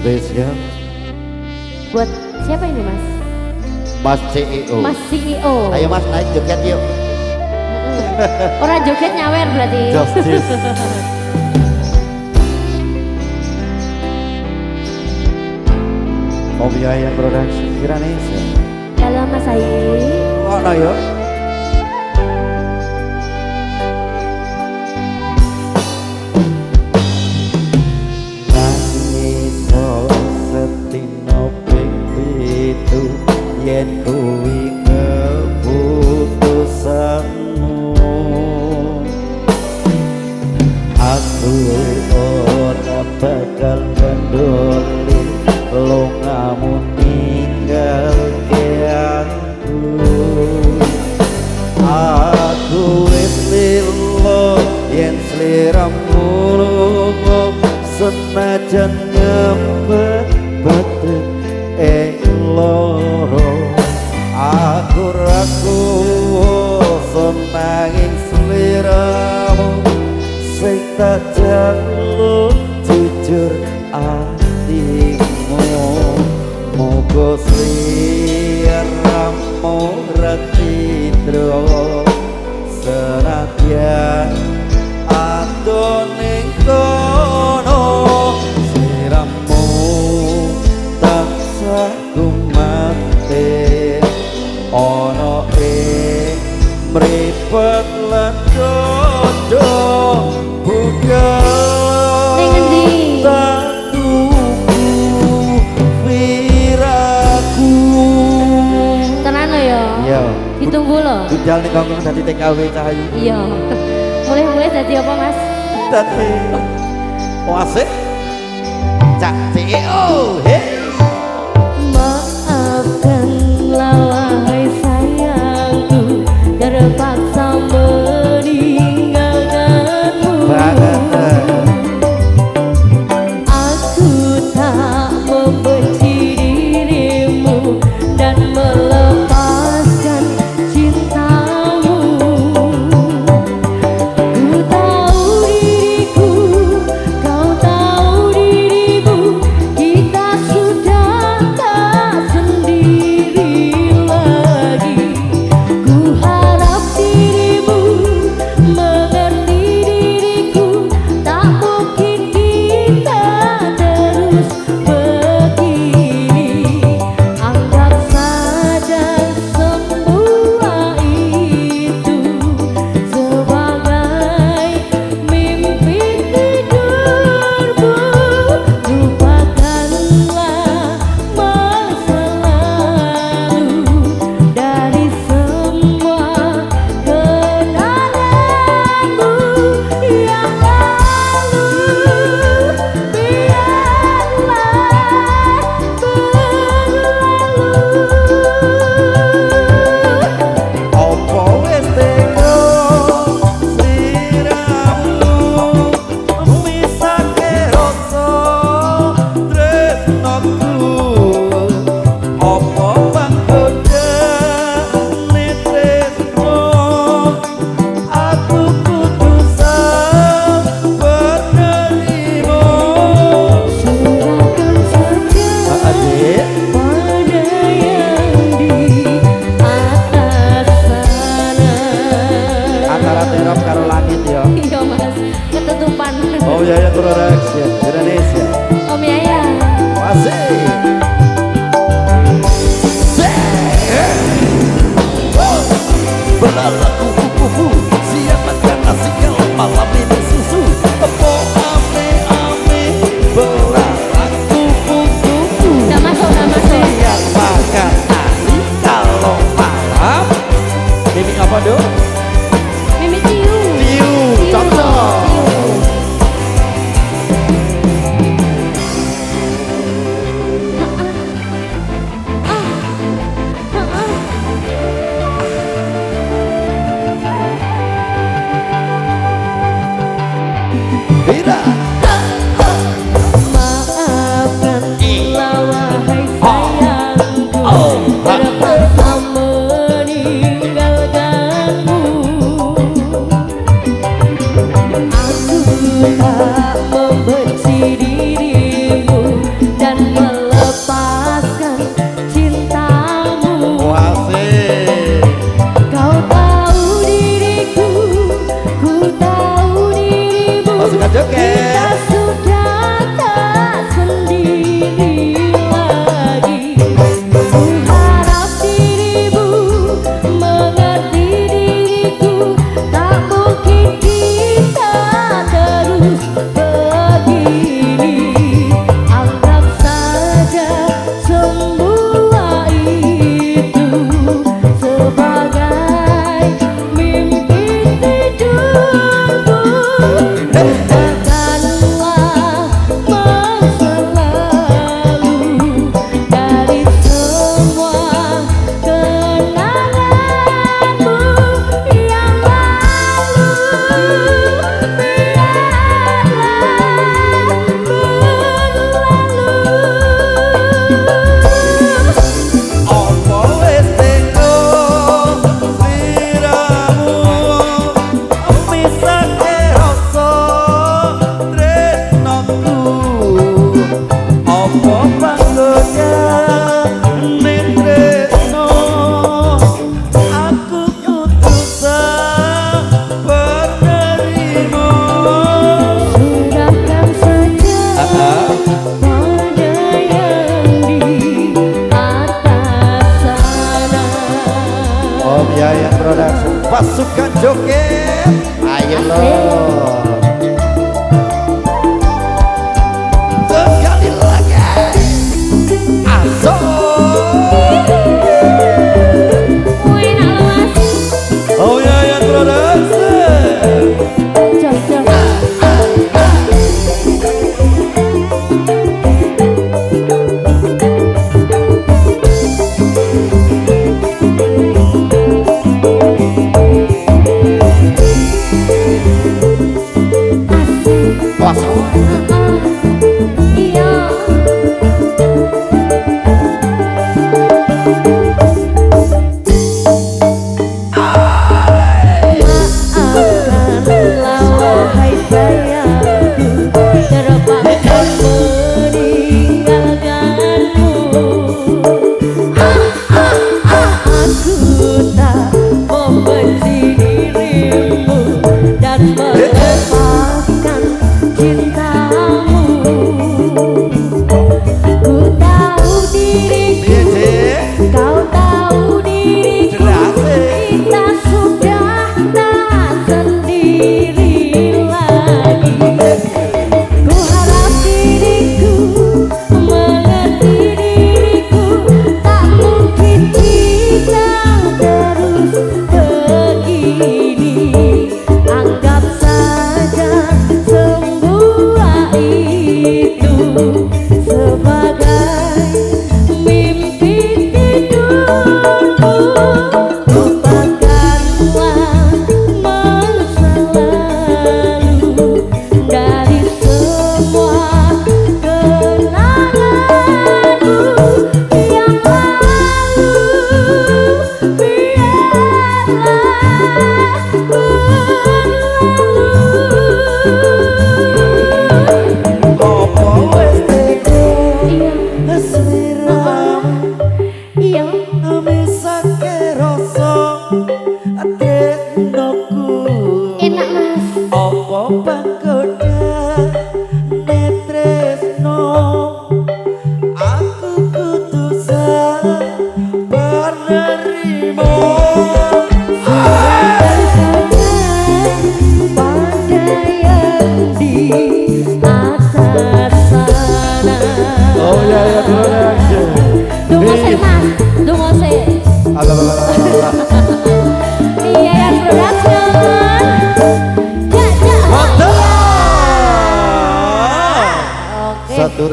spesial buat siapa ini Mas? Mas CEO. Mas CEO. Ayo Mas naik joget yuk. Orang joget nyawer berarti. Justice. Om Yayan Production Kiranesia. Dalam Mas Ayi. Oh no yo. Yen kuwi keputusanmu, aku ora bakal kendoli longamu ninggalke aku wis lilo yen sliramu lunga senajan ngempet batin loro aku ragu senanging sliramu sing tak jaluk jujur atimu moga sliramu ratindro senadyan adoh ning kono sliramu aku mati ono mripet lan dodo bukan tatuku viraku tenan lo ya iya ditunggu lo budal nih kongkong dadi TKW Cahayu iya mulai jadi apa Mas? Dadi oase Cak CEO hey wahai sayangku terpaksa meninggalkanmu aku tak membenci dirimu dan melepaskan cintamu ku tahu diriku kau tahu dirimu kita sudah tak sendiri Om Yayan Production Indonesia. Om Yayan. Asik. Benar kupu-kupu siap makan nasi kalau malam ini susu. Apa ame benar kupu-kupu. Udah masuk. Siap makan nasi kalau malam. Ini apa dong? Mimi Tiu. Cocok. Tak membenci dirimu dan dari semua kenanganku yang lalu. Biarlah berlalu. Apa wis teko Iya, sliramu iya. misake rasa tresnoku. Enak mas. Apa panggoda netresno aku kudu sabar nerimo. Pada yang di atas sana. Oh ya ya terima kasih. Dungo sih mas, dungo sih. Alah.